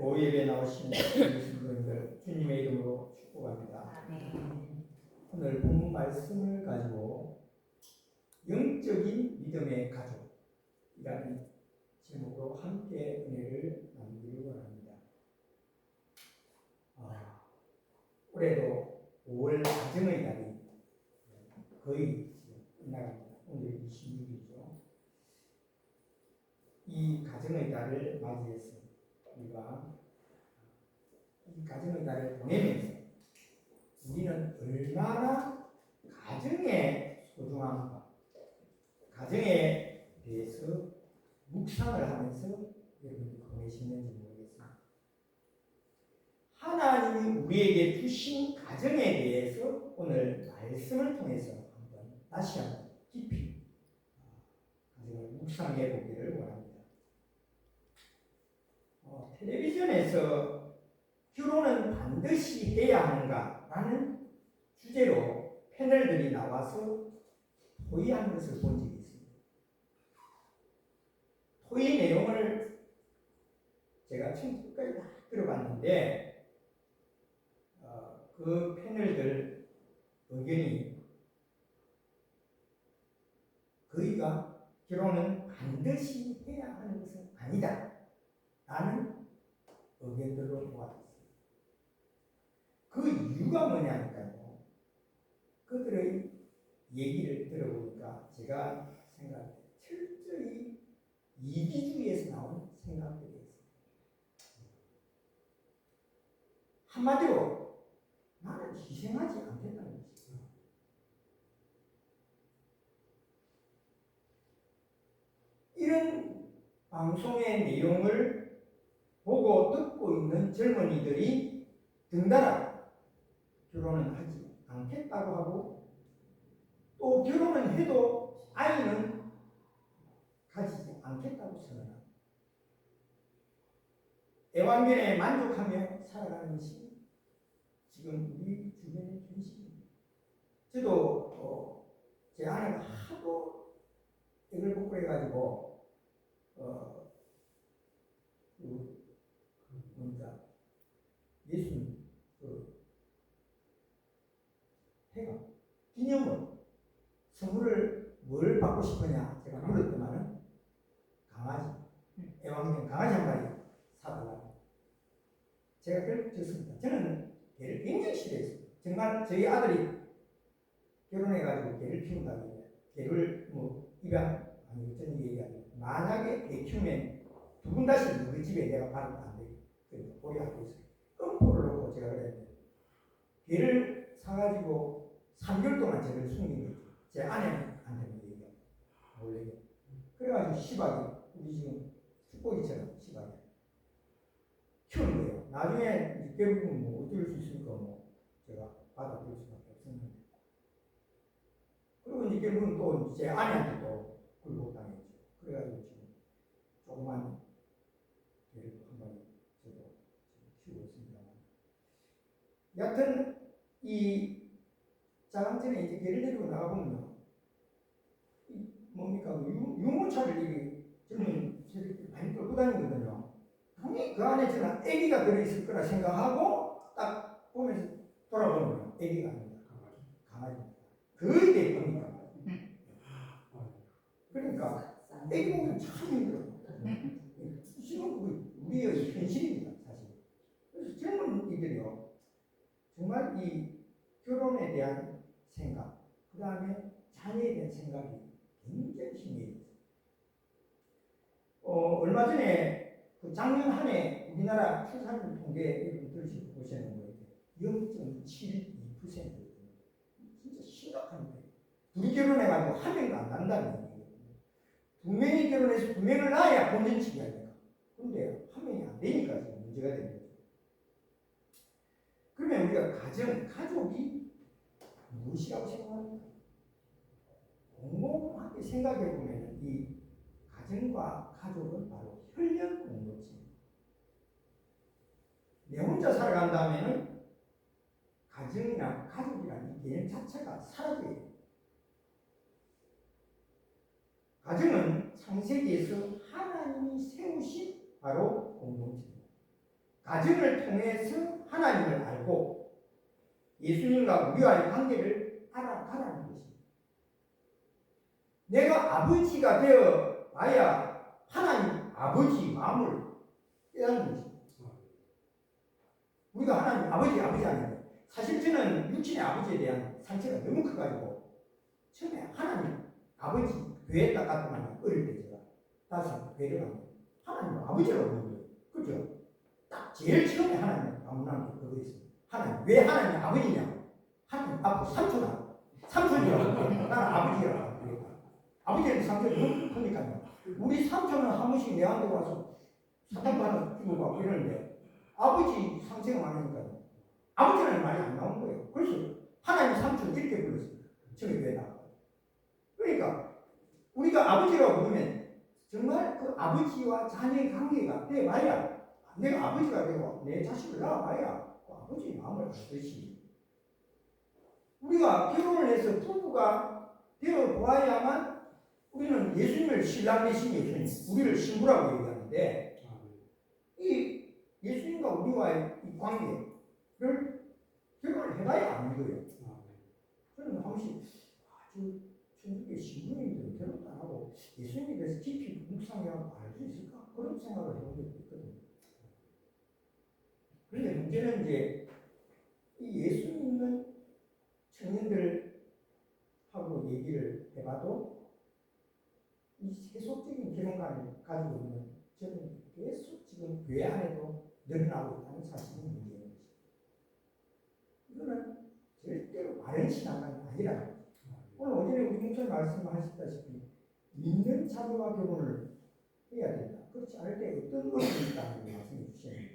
오후 예배에 나오신 예수님들 주님의 이름으로 축복합니다. 오늘 본 말씀을 가지고 영적인 믿음의 가족이라는 제목으로 함께 은혜를 나누기를 원합니다. 올해도 5월 가정의 달이 거의 끝나갑니다. 오늘 26일이죠. 이 가정의 달을 맞이해서 우리가 이 가정의 달을 보내면서 우리는 얼마나 가정의 소중함과 가정에 대해서 묵상을 하면서 여러분들이 보내시는지 모르겠습니다. 하나님이 우리에게 주신 가정에 대해서 오늘 말씀을 통해서 다시 한번 깊이 가정을 묵상해 보기를 원합니다. 텔레비전에서 결혼은 반드시 해야 하는가라는 주제로 패널들이 나와서 토의하는 것을 본 적이 있습니다. 토의 내용을 제가 처음부터 다 들어봤는데 그 패널들 의견이 거의가 결혼은 반드시 해야 하는 것은 아니다 라는 의견들로 모았습니다. 그 이유가 뭐냐니까요. 그들의 얘기를 들어보니까 제가 생각할 때 철저히 이기주의에서 나온 생각들이었습니다. 한마디로 나는 희생하지 않겠다는 것이죠. 이런 방송의 내용을 보고 듣고 있는 젊은이들이 등달아 결혼은 하지 않겠다고 하고 또 결혼은 해도 아이는 가지지 않겠다고 선언합니다. 애완견에 만족하며 살아가는 것이 지금 우리 주변의 현실입니다. 저도 제 아내가 하도 애를 먹고 해가지고 예수님 해가 기념으로 선물을 뭘 받고 싶으냐 제가 물었더만은 강아지, 애완견 강아지 한 마리 사달라고 제가 결국 줬습니다. 저는 개를 굉장히 싫어했어요. 정말 저희 아들이 결혼해가지고 개를 키운다고 개를 뭐 입양 아니 어쩐 얘기하면 만약에 개 키우면 두 분 다시 우리 집에 내가 받으면 안 돼요. 그러니까 고려하고 있어요. 끔포를 놓고 제가 그랬는데 개를 사가지고 3개월 동안 저를 숨긴 거죠. 제 아내한테는 얘기하고 몰래. 그래가지고 시박이 우리 지금 축복이처럼 시박이 키우는 거예요. 나중에 결국은 뭐 어쩔 수 있으니까 뭐 제가 받아들일 수밖에 없었는데 그리고 이제 결국은 또 제 아내한테 또 굴복당했죠. 그래가지고 지금 조그만 개를 한 마리 저도 키우고 있습니다. 여하튼 이 자랑전에 이제 개를 데리고 나가보면 뭡니까 유모차를 이게 젊은 세력들이 많이 끌고 다니거든요. 당연히 그 안에 저는 애기가 들어있을 거라 생각하고 딱 보면서 돌아보는 거예요. 애기가 아닙니다. 강아지입니다. 거의 대부분입니다. 그러니까 애기 보면 참 힘들어요. 지금 우리의 현실입니다. 사실. 그래서 젊은이들이요. 정말 이 결혼에 대한 생각, 그 다음에 자녀에 대한 생각이 굉장히 심해요. 얼마 전에 그 작년 한 해 우리나라 출산 통계 여러분 들으시는 거예요. 0.72%. 진짜 심각한 거예요. 둘이 결혼해가지고 한 명도 안 난다는 얘기예요. 두 명이 결혼해서 두 명을 낳아야 본전치기 아닙니까? 그런데 한 명이 안 되니까 지금 문제가 되는 거죠. 그러면 우리가 가족이 무엇이라고 생각합니까? 곰곰하게 생각해 보면 이 가정과 가족은 바로 혈연 공동체입니다. 내 혼자 살아간다면은 가정이나 가족이라는 이 개념 자체가 사라져야 돼요. 가정은 창세기에서 하나님이 세우신 바로 공동체입니다. 가정을 통해서 하나님을 알고 예수님과 우리와의 관계를 알아가라는 것입니다. 내가 아버지가 되어 봐야 하나님 아버지 마음을 깨닫는 것입니다. 우리가 하나님 아버지 아닌데 사실 저는 육신의 아버지에 대한 상처가 너무 커가지고 처음에 하나님 아버지 교회 딱 갔더만 어릴 때 제가 다시 교회를 갔는데 하나님 아버지라고 부르는 거예요. 그죠? 딱 제일 처음에 하나님 방문한 게 그거였어요. 하나님 왜 하나님 아버지냐? 하나님 앞으로 삼촌이라고 나는 아버지라고 그러니까 아버지한테 상처가 너무 크니까요. 우리 삼촌은 한 번씩 내한테 와서 사탕도 하나 주고 가고 이러는데 아버지 상처가 많으니까요. 아버지라는 말이 안 나온 거예요. 그래서 하나님 삼촌 이렇게 불렀어요. 저기 왜 나와? 그러니까 우리가 아버지라고 부르면 정말 그 아버지와 자녀의 관계가 돼봐야 내가 아버지가 되고 내 자식을 낳아봐야 그 아버지의 마음을 알듯이 우리가 결혼을 해서 부부가 되어 보아야만 우리는 예수님을 신랑 되신 예수님, 우리를 신부라고 얘기하는데 이 예수님과 우리와의 이 관계를 결혼을 해봐야 아는 거예요. 저는 한 번씩 천주교 신부님들은 결혼도 안 하고 예수님에 대해서 깊이 묵상하고 알 수 있을까? 그런 생각을 해본 적도 있거든요. 그런데 문제는 이제 이 예수님은 청년들하고 얘기를 해봐도 이 세속적인 결혼관을 가지고 있는 저는 계속 지금 교회 안에도 늘어나고 있다는 사실이 문제인 것입니다. 이거는 절대로 바른 신앙은 아니라는 거죠. 오늘 오전에 우리 목사님 말씀하셨다시피 믿는 자녀와 결혼을 해야 된다. 그렇지 않을 때 어떤 어려움이 있다는 말씀해 주셨는데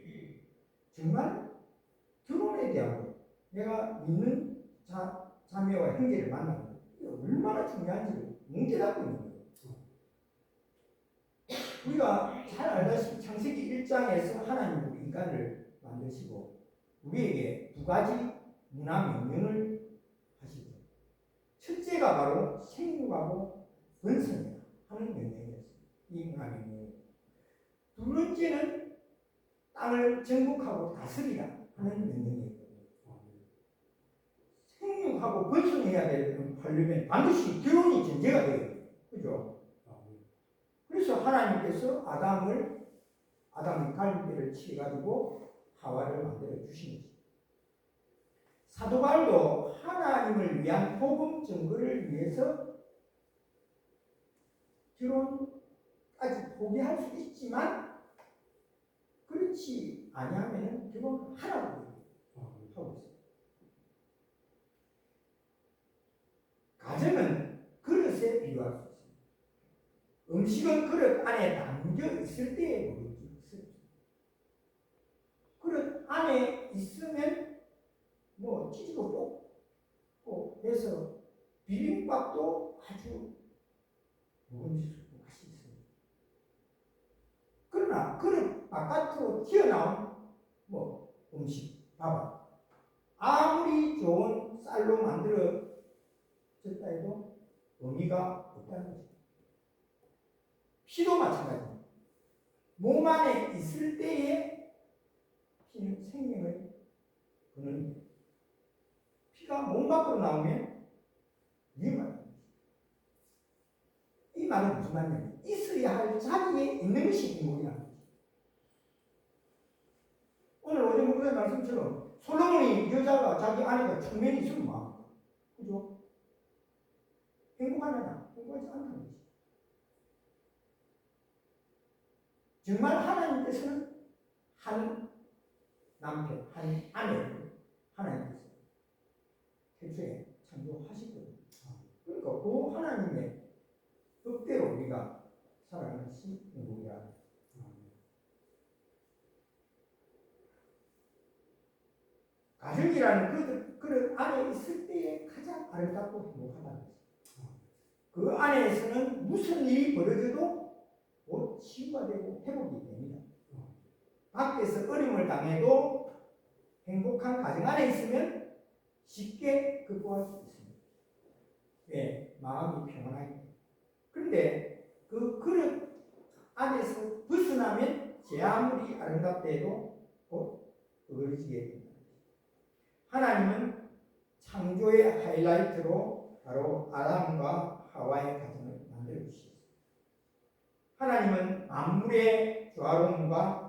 정말 결혼에 대한 것, 내가 믿는 자매와 형제를 만나는 것, 이게 얼마나 중요한지를 뭉개닫고 있는 거예요. 우리가 잘 알다시피 창세기 1장에서 하나님은 인간을 만드시고 우리에게 두 가지 문화 명령을 하시죠. 첫째가 바로 생육하고 번성이라 하는 명령이었어요. 이 문화 명령. 두 번째는 땅을 정복하고 다스리라 하는 명령이었거든요. 생육하고 번성해야 하려면 반드시 결혼이 전제가 돼요. 그죠? 그래서 하나님께서 아담의 갈비뼈를 치해가지고 하와를 만들어 주신 거죠. 사도 바울도 하나님을 위한 복음 증거를 위해서 결혼까지 포기할 수 있지만 그렇지 아니하면 결혼하라고 하고 있어요. 가정은 그릇에 비유할 수 있습니다. 음식은 그릇 안에 담겨 있을 때에 먹을 수 있어요. 그릇 안에 있으면 뭐 치즈도 볶고 해서 비빔밥도 아주 먹음직스럽고 맛이 있습니다. 그러나 그릇 바깥으로 튀어나온 뭐 음식, 밥은 아무리 좋은 쌀로 만들어졌다 해도 의미가 없다는 거죠. 피도 마찬가지입니다. 몸 안에 있을 때에 피는 생명을 그는 피가 몸 밖으로 나오면 위험하다. 이 말은 무슨 말이냐면 있어야 할 자리에 있는 것이 인공이라는 거죠. 오늘 어제 목사님 말씀처럼 솔로몬이 여자가 자기 아내가 청년이 있으면 뭐합니까? 그죠? 행복하느냐? 행복하지 않다는 거지. 정말 하나님께서는 한 남편, 한 아내를 하나님께서 태초에 창조하시거든요. 그러니까 그 하나님의 뜻대로 우리가 살아가는 것이 행복이라. 가정이라는 그릇 안에 있을 때에 가장 아름답고 행복하다는 거죠. 그 안에서는 무슨 일이 벌어져도 곧 치유가 되고 회복이 됩니다. 밖에서 어려움을 당해도 행복한 가정 안에 있으면 쉽게 극복할 수 있습니다. 왜? 마음이 평안하기 때문에. 그런데 그 그릇 안에서 벗어나면 제 아무리 아름답다 해도 곧 어그러지게 된다. 하나님은 창조의 하이라이트로 바로 아담과 하와의 가정을 만들어 주셨습니다. 하나님은 만물의 조화로움과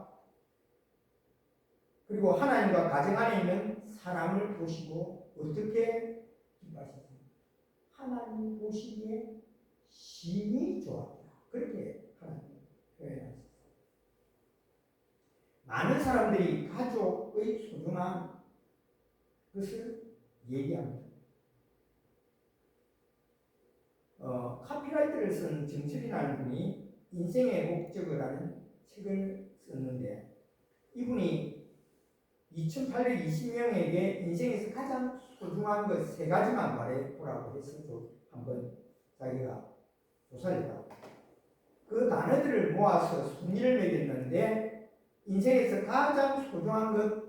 그리고 하나님과 가정 안에 있는 사람을 보시고 어떻게 기뻐하셨습니까? 하나님 보시기에 심히 좋았다. 그렇게 하나님 표현하셨습니다. 많은 사람들이 가족의 소중한 것을 얘기합니다. 카피라이트를 쓴 정철이라는 분이 인생의 목적을 하는 책을 썼는데 이분이 2820명에게 인생에서 가장 소중한 것 3가지만 말해보라고 해서 한번 자기가 조사를 했다고. 그 단어들을 모아서 순위를 매겼는데 인생에서 가장 소중한 것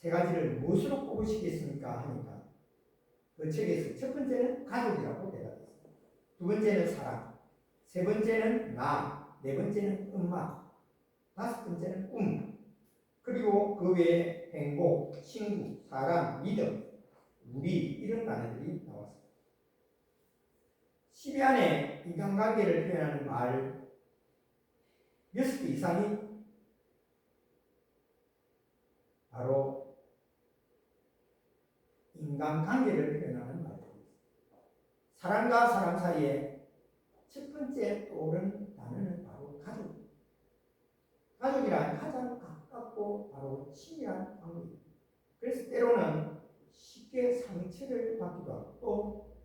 3가지를 무엇으로 꼽으시겠습니까? 하니까 그 책에서 첫 번째는 가족이라고 대답했습니다. 두 번째는 사랑, 세 번째는 나, 네 번째는 엄마, 다섯 번째는 꿈, 그리고 그 외에 행복, 친구, 사랑, 믿음, 우리 이런 단어들이 나왔습니다. 10위 안에 인간관계를 표현하는 말 6개 이상이 바로 인간관계를 표현하는 말입니다. 사람과 사람 사이에 첫 번째 떠오르는 단어는 바로 가족. 가족이란 가장 가깝고 바로 친밀한 관계입니다. 그래서 때로는 쉽게 상처를 받기도 하고 또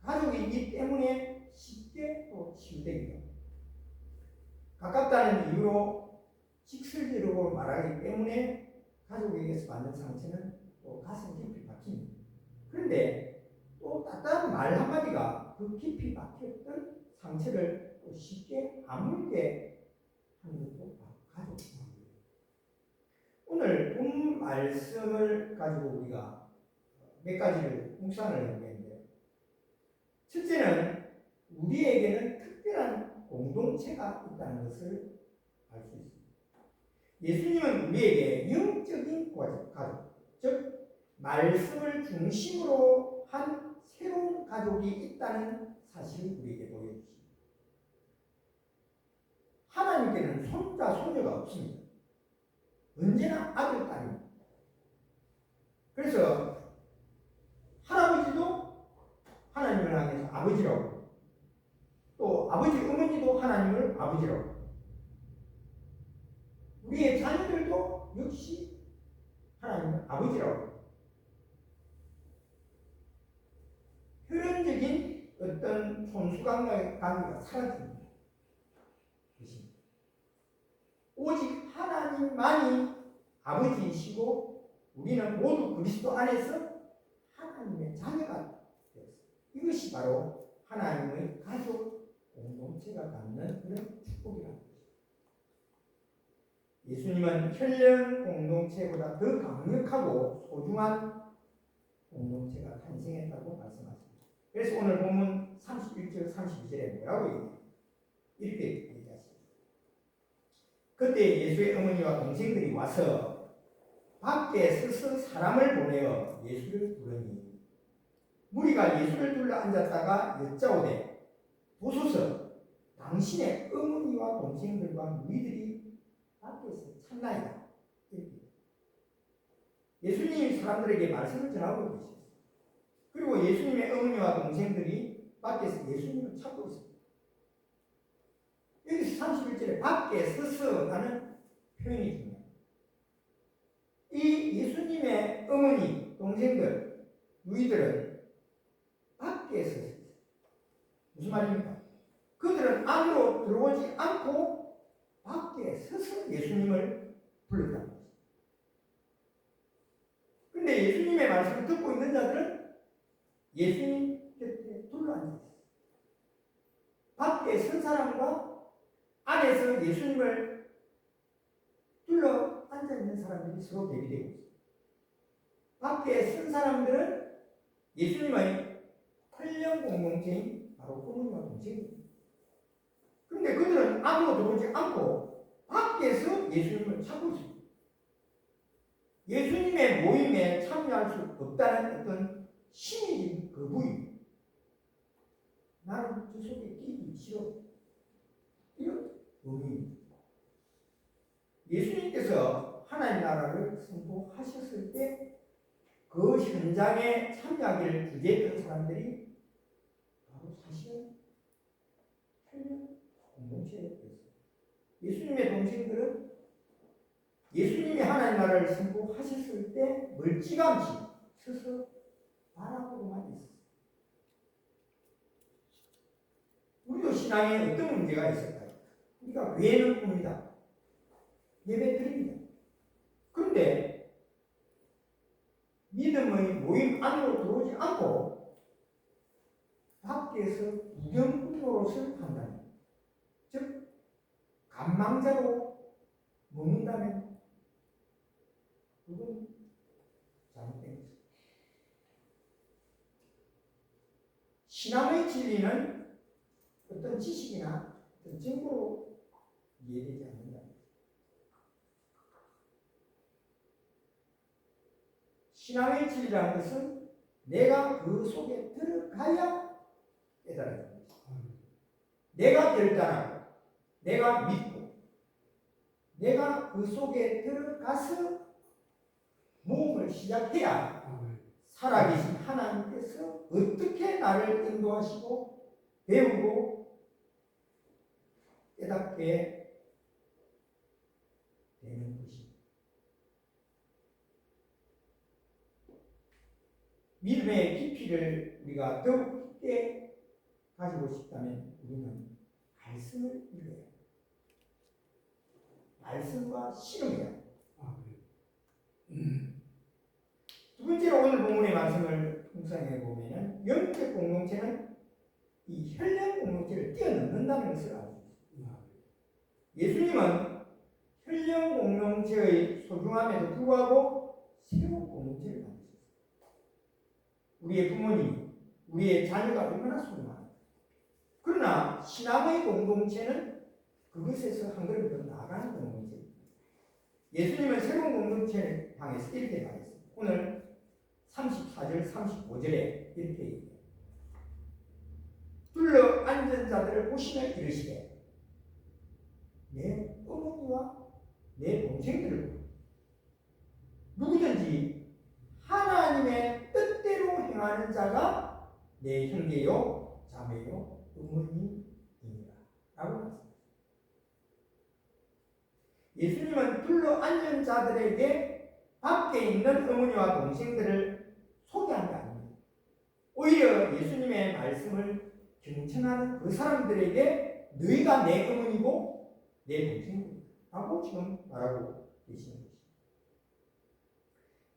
가족이기 때문에 쉽게 또 치유되기도 합니다. 가깝다는 이유로 직설적으로 말하기 때문에 가족에게서 받는 상처는 또 가슴 깊이 박힙니다. 그런데 또 따뜻한 말 한마디가 그 깊이 박혔던 상처를 또 쉽게 아물게 하는 것도 가족입니다. 오늘 본 말씀을 가지고 우리가 몇 가지를 묵상을 해보겠는데, 첫째는 우리에게는 특별한 공동체가 있다는 것을 알 수 있습니다. 예수님은 우리에게 영적인 가족, 즉 말씀을 중심으로 한 새로운 가족이 있다는 사실을 우리에게 보여주십니다. 하나님께는 손자, 손녀가 없습니다. 언제나 아들, 딸입니다. 그래서 할아버지도 하나님을 향해서 아버지라고, 또 아버지 어머니도 하나님을 아버지라고, 우리의 자녀들도 역시 하나님을 아버지라고. 혈연적인 어떤 손수관계가 사라집니다. 오직 하나님만이 아버지이시고 우리는 모두 그리스도 안에서 하나님의 자녀가 되었습니다. 이것이 바로 하나님의 가족 공동체가 갖는 그런 축복이라는 것입니다. 예수님은 혈연 공동체보다 더 강력하고 소중한 공동체가 탄생했다고 말씀하십니다. 그래서 오늘 본문 31절 32절에 뭐라고 얘기해요? 이렇게 얘기하십니다. 그때 예수의 어머니와 동생들이 와서 밖에 서서 사람을 보내어 예수를 부르니 무리가 예수를 둘러 앉았다가 여짜오되 보소서 당신의 어머니와 동생들과 무리들이 밖에서 찾나이다. 예수님이 사람들에게 말씀을 전하고 계셨어요. 그리고 예수님의 어머니와 동생들이 밖에서 예수님을 찾고 있습니다. 여기서 31절에 밖에 서서라는 표현이 중요해요. 이 예수님의 어머니, 동생들, 누이들은 밖에 서 있어요. 무슨 말입니까? 그들은 안으로 들어오지 않고 밖에 서서 예수님을 불렀다는 거죠. 그런데 예수님의 말씀을 듣고 있는 자들은 예수님 곁에 둘러앉아 있어요. 밖에 선 사람과 안에서 예수님을 둘러 앉아있는 사람들이 서로 대비되고 있습니다. 밖에 선 사람들은 예수님의 혈연 공동체인 바로 어머니와 동생입니다. 그런데 그들은 안으로 들어오지 않고 밖에서 예수님을 찾고 있습니다. 예수님의 모임에 참여할 수 없다는 어떤 심리적인 거부입니다. 나는 저 속에 끼기 싫어. 이런 의미입니다. 예수님께서 하나님 나라를 선포하셨을 때 그 현장에 참여하기를 주재했던 사람들이 바로 사실은 혈육 공동체였어요. 예수님의 동생들은 예수님이 하나님 나라를 선포하셨을 때 멀찌감치 서서 바라보고만 있었어요. 우리도 신앙에 어떤 문제가 있을까요? 우리가 교회는 옵니다. 예배 드립니다. 그런데 믿음의 모임 안으로 들어오지 않고 밖에서 구경 노릇을 한다면, 즉 감망자로 먹는다면 그건 잘못된 것입니다. 신앙의 진리는 어떤 지식이나 어떤 증거로 이해되지 않는다. 신앙의 진리라는 것은 내가 그 속에 들어가야 깨달아야 됩니다. 내가 결단하고, 내가 믿고, 내가 그 속에 들어가서 모험을 시작해야 살아계신 하나님께서 어떻게 나를 인도하시고 배우고 깨닫게 되는 것입니다. 믿음의 깊이를 우리가 더욱 깊게 가지고 싶다면 우리는 말씀을 읽어야 합니다. 말씀과 실험해야 합니다. 두 번째로 오늘 본문의 말씀을 묵상해 보면 영적 공동체는 이 혈령 공동체를 뛰어넘는다는 것을 알고 있습니다. 예수님은 혈령 공동체의 소중함에도 불구하고 새로운 공동체를 만드셨습니다. 우리의 부모님, 우리의 자녀가 얼마나 소중합니까? 그러나 신앙의 공동체는 그것에서 한 걸음 더 나아가는 공동체입니다. 예수님은 새로운 공동체를 향해서 이렇게 말했습니다. 오늘 34절, 35절에 이렇게 얘기해요. 둘러 앉은 자들을 보시며 이르시되 내 어머니와 내 동생들을 누구든지 하나님의 뜻대로 행하는 자가 내 형제요 자매요 어머니이니라 라고 말씀합니다. 예수님은 둘러 앉은 자들에게 밖에 있는 어머니와 동생들을 소개한 게 아닙니다. 오히려 예수님의 말씀을 경청하는 그 사람들에게 너희가 내 어머니고 내 동생이라고 지금 말하고 계시는 것입니다.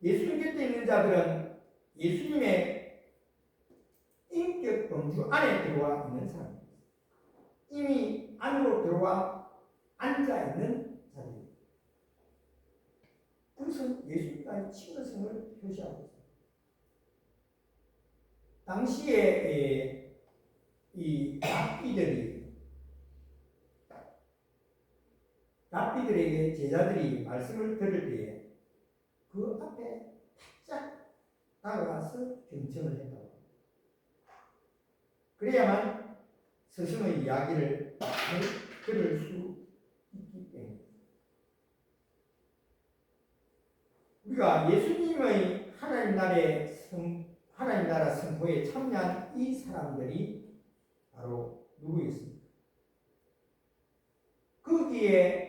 예수님 곁에 있는 자들은 예수님의 인격 범주 안에 들어와 있는 사람입니다. 이미 안으로 들어와 앉아 있는 자들입니다. 그것은 예수님과의 친근성을 표시하고 있습니다. 당시에 이 랍비들에게 제자들이 말씀을 들을 때에 그 앞에 바짝 다가가서 경청을 했다고. 그래야만 스승의 이야기를 들을 수 있기 때문에 우리가 예수님의 하나님 나라 선포에 참여한 이 사람들이 바로 누구였습니까? 거기에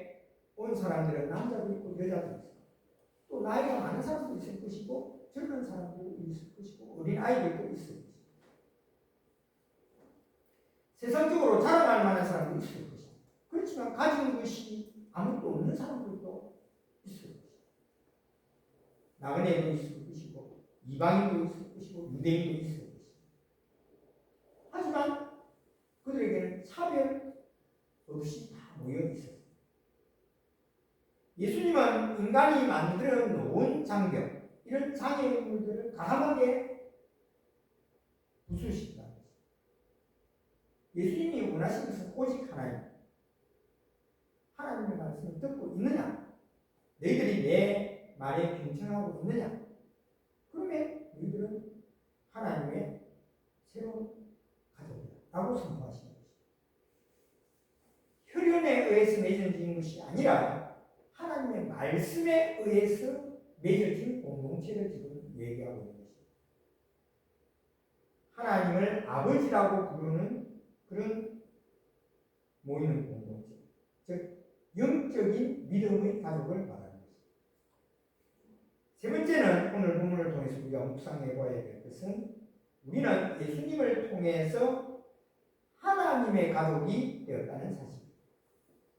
온 사람들은 남자도 있고 여자도 있고 또 나이가 많은 사람도 있을 것이고 젊은 사람도 있을 것이고 어린 아이들도 있을 것이고 세상적으로 자랑할 만한 사람도 있을 것이고 그렇지만 가진 것이 아무것도 없는 사람들도 있을 것이고 나그네도 있을 것이고 이방인도 있을 것이고 유대인도 있을 것이고 하지만 그들에게는 차별 없이 다 모여 있었습니다. 예수님은 인간이 만들어 놓은 장벽, 이런 장애물들을 과감하게 부수시키다. 예수님이 원하시는 것은 오직 하나입니다. 하나님의 말씀 말씀을 듣고 있느냐? 너희들이 내 말에 경청하고 있느냐? 그러면 너희들은 하나님의 새로운 가족이라고 선포하시는 것입니다. 혈연에 의해서 맺어진 것이 아니라 하나님의 말씀에 의해서 맺어진 공동체를 지금 얘기하고 있는 것입니다. 하나님을 아버지라고 부르는 그런 모이는 공동체, 즉 영적인 믿음의 가족을 말하는 것입니다. 세 번째는 오늘 본문을 통해서 우리가 묵상해 봐야 될 것은 우리는 예수님을 통해서 하나님의 가족이 되었다는 사실입니다.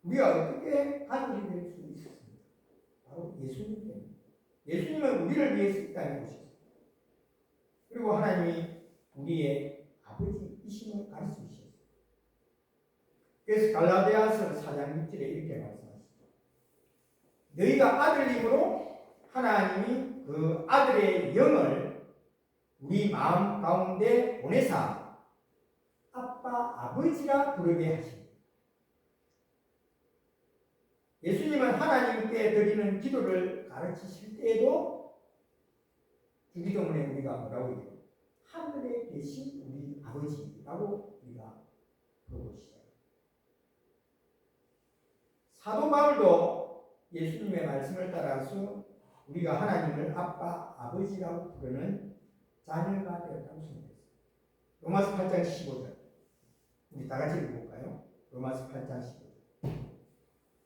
우리가 어떻게 가족이 될 수 있었습니까? 바로 예수님 때문에. 예수님은 우리를 위해서 이 땅에 오셨습니다. 그리고 하나님이 우리의 아버지이심을 가르쳐 주셨습니다. 그래서 갈라디아서 4장 6절에 이렇게 말씀하십니다. 너희가 아들임으로 하나님이 그 아들의 영을 우리 마음 가운데 보내사 아빠 아버지라 부르게 하십니다. 예수님은 하나님께 드리는 기도를 가르치실 때에도 주기도문에 우리가 뭐라고 해요? 하늘에 계신 우리 아버지라고 우리가 부르고 시작합니다. 사도 바울도 예수님의 말씀을 따라서 우리가 하나님을 아빠 아버지라고 부르는 자녀가 되었다고 생각했습니다. 로마서 8장 15절 우리 다 같이 읽어볼까요? 로마서 8장 15절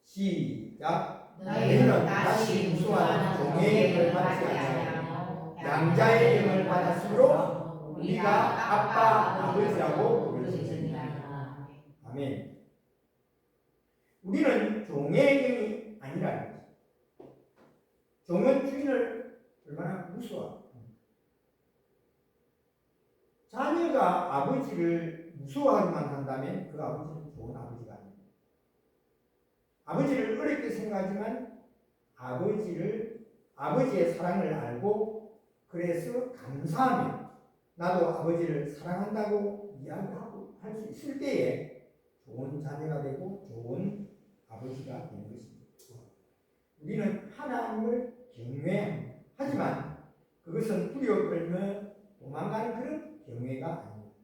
시작. 너희는 다시 무수한 종의 영을 받지 아니하며 양자의 영을 받았으므로 우리가 아빠 아버지라고 부르짖으리라. 아멘. 우리는 종의 영이 아니라는 거죠. 종은 주인을 얼마나 무서워합니다. 자녀가 아버지를 무서워하기만 한다면 그 아버지는 좋은 아버지가 아닙니다. 아버지를 어렵게 생각하지만 아버지의 사랑을 알고 그래서 감사하며 나도 아버지를 사랑한다고 이야기하고 할 수 있을 때에 좋은 자녀가 되고 좋은 아버지가 되는 것입니다. 우리는 하나님을 경외합니다. 하지만 그것은 두려워 떨며 도망가는 그런 경외가 아닙니다.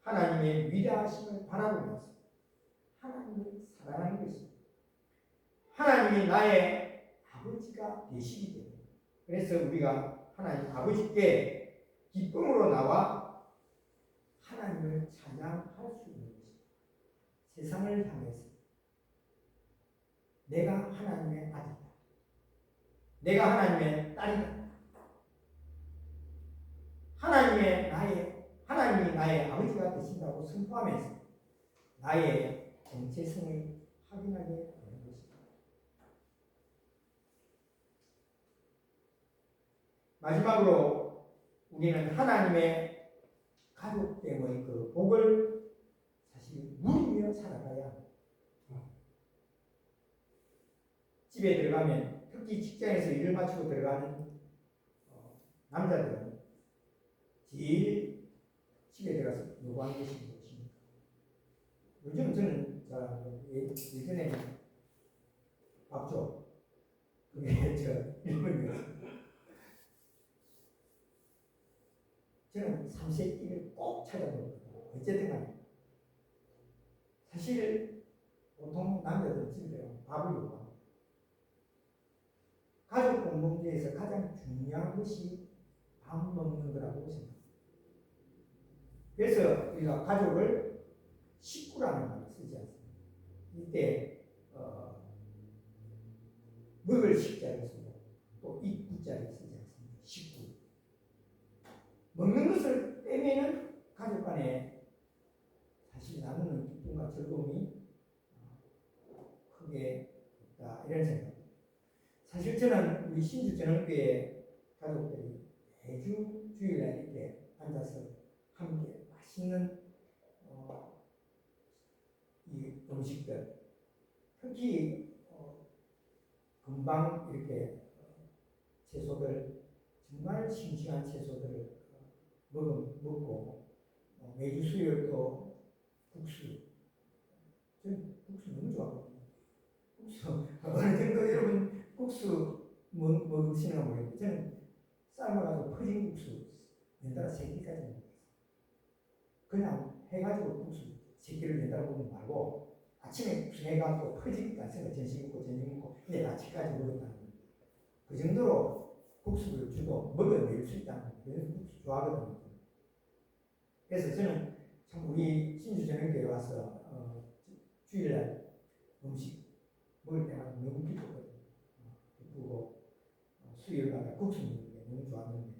하나님의 위대하심을 바라보면서 하나님을 사랑하는 것입니다. 하나님이 나의 아버지가 되시기 때문에 그래서 우리가 하나님 아버지께 기쁨으로 나와 하나님을 찬양할 수 있는 것입니다. 세상을 향해서 내가 하나님의 아들이다. 내가 하나님의 딸이다. 하나님이 나의 아버지가 되신다고 선포하면서 나의 정체성을 확인하게 되는 것입니다. 마지막으로 우리는 하나님의 가족됨의 그 복을 사실 누리며 살아가야 합니다. 집에 들어가면 특히 직장에서 일을 마치고 들어가는 남자들은 제일 집에 들어가서 요구하는 것이 무엇입니까? 요즘 저는 예전에는 밥 줘. 그게 저 일본이었어요. 저는 삼시세끼를 꼭 찾아보거든요. 어쨌든 간에 사실 보통 남자들은 집에 들어가면 밥을 요구합니다. 가족 공동체에서 가장 중요한 것이 밥 먹는 거라고 생각합니다. 그래서 우리가 가족을 식구라는 말을 쓰지 않습니다. 이때 먹을 식자를 쓰고 또 입구자를 쓰지 않습니다. 식구. 먹는 것을 빼면은 가족 간에 사실 나누는 기쁨과 즐거움이 크게 없다 이런 생각. 사실 저는 우리 신주전원교회 가족들이 매주 주일날 이렇게 앉아서 함께 맛있는 이 음식들, 특히 금방 이렇게 채소들 정말 싱싱한 채소들을 먹고 매주 수요일 또 국수, 저는 국수 너무 좋아하거든요. 국수 어느 정도 여러분 국수 먹으시는 거 모르겠는데 저는 삶아가지고 퍼진 국수 연달아 3끼까지 먹어요. 그냥 해가지고 국수 3끼를 연달아 먹는 거 말고 아침에 국수 해가지고 퍼진 않습니까? 점심 먹고 내일 아침까지 먹었다는 거예요. 그 정도로 국수를 주도 먹어낼 수 있다는 거예요. 그래서 국수 좋아하거든요. 그래서 저는 참 우리 신주전형교회 와서 주일날 음식 먹을 때마다 너무 기쁘거든요. 기쁘고 수요일마다 국수 먹는 게 너무 좋았는데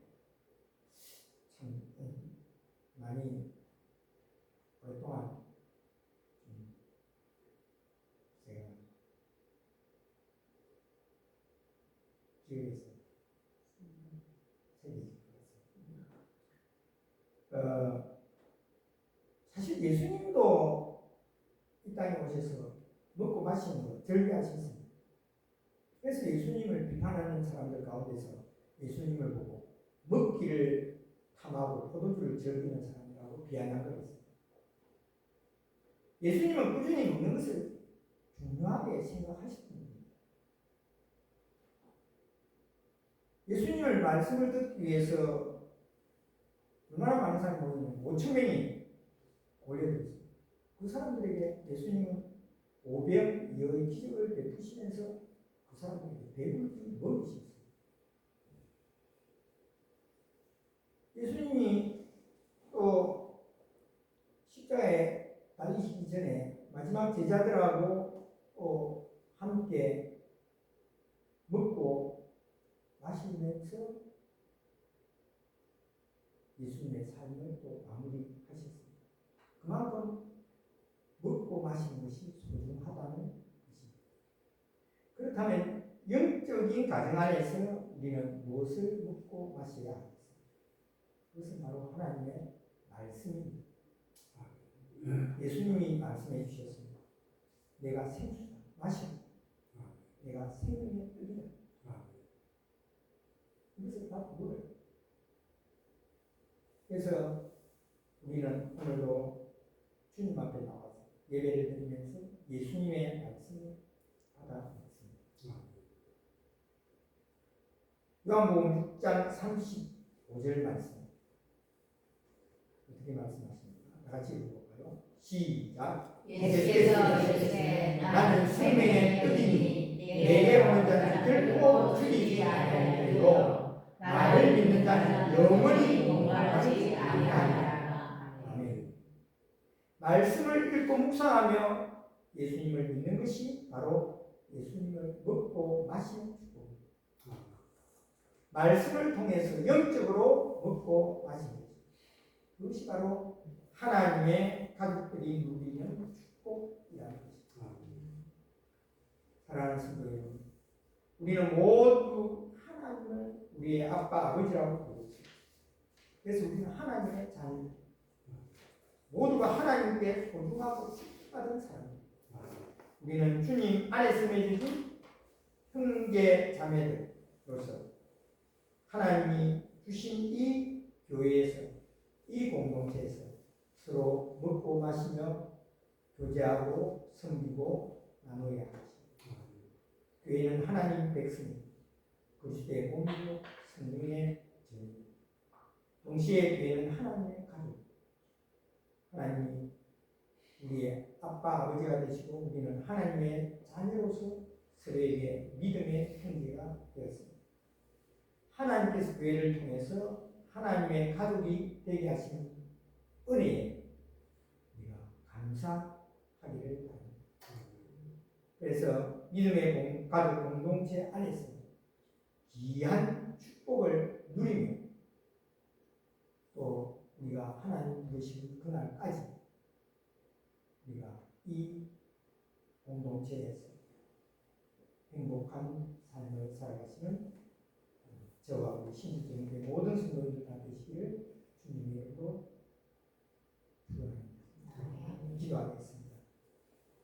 참 많이 오랫동안 제가 기회에서 생기지 않았습니다. 사실 예수님도 이 땅에 오셔서 먹고 마시는 거 즐겨하셨습니다. 그래서 예수님을 비판하는 사람들 가운데서 예수님을 보고 먹기를 탐하고 포도주를 즐기는 사람이라고 비난한 것이 있습니다. 예수님은 꾸준히 먹는 것을 중요하게 생각하셨습니다. 예수님을 말씀을 듣기 위해서 얼마나 많은 사람이 모이냐면 5천 명이 몰려들었습니다. 그 사람들에게 예수님은 오병이어의 기적을 베푸시면서 그 사람들에게 배불리 먹이셨습니다. 예수님이 또 십자가에 달리시기 전에 마지막 제자들하고 함께 먹고 마시면서 예수님의 삶을 또 마무리하셨습니다. 그만큼 먹고 마시는 것이 소중하다는 것입니다. 그렇다면 영적인 가정 안에서 우리는 무엇을 먹고 마셔야 하겠습니까? 그것은 바로 하나님의 말씀입니다. 예수님이 말씀해 주셨습니다. 내가 생수다. 마셔. 내가 생명의 떡이다. 이것을 다 물어요. 그래서 우리는 오늘도 주님 앞에 나와서 예배를 드리면서 예수님의 말씀을 받아냈습니다. 요한복음 6장 35절 말씀 어떻게 말씀하십니까? 다 같이 읽어볼까요? 시작. 예수께서 이르시되 나는 생명의 떡이니 내게 오는 자는 결코 죽이지 아니하리요 나를 믿는 자는 영원히 목마르지 아니하리라. 아멘. 말씀을 읽고 묵상하며 예수님을 믿는 것이 바로 예수님을 먹고 마시는 축복입니다. 말씀을 통해서 영적으로 먹고 마시는 것. 그것이 바로 하나님의 가족들이 누리는 축복이라는 것입니다. 사랑하는 성도 여러분, 우리는 모두 하나님을 우리의 아빠, 아버지라고 부르고 있습니다. 그래서 우리는 하나님의 자녀, 모두가 하나님께 소중하고 축복받은 사람입니다. 우리는 주님 안에서 맺어진 형제 자매들로서 하나님이 주신 이 교회에서, 이 공동체에서 서로 먹고 마시며 교제하고 섬기고 나누어야 하십니다. 교회는 하나님 백성입니다. 그리스도의 몸이고 성령의 전입니다. 동시에 교회는 하나님의 가족. 하나님이 우리의 아빠, 아버지가 되시고 우리는 하나님의 자녀로서 서로에게 믿음의 형제가 되었습니다. 하나님께서 교회를 통해서 하나님의 가족이 되게 하시는 은혜에 우리가 감사하기를 바랍니다. 그래서 믿음의 가족 공동체 안에서 귀한 축복을 누리며 또 우리가 하나님 부르시는 그날까지 우리가 이 공동체에서 행복한 삶을 살아가시는 저와 우리 신주교회 모든 성도들 다 되시기를 주님의 이름으로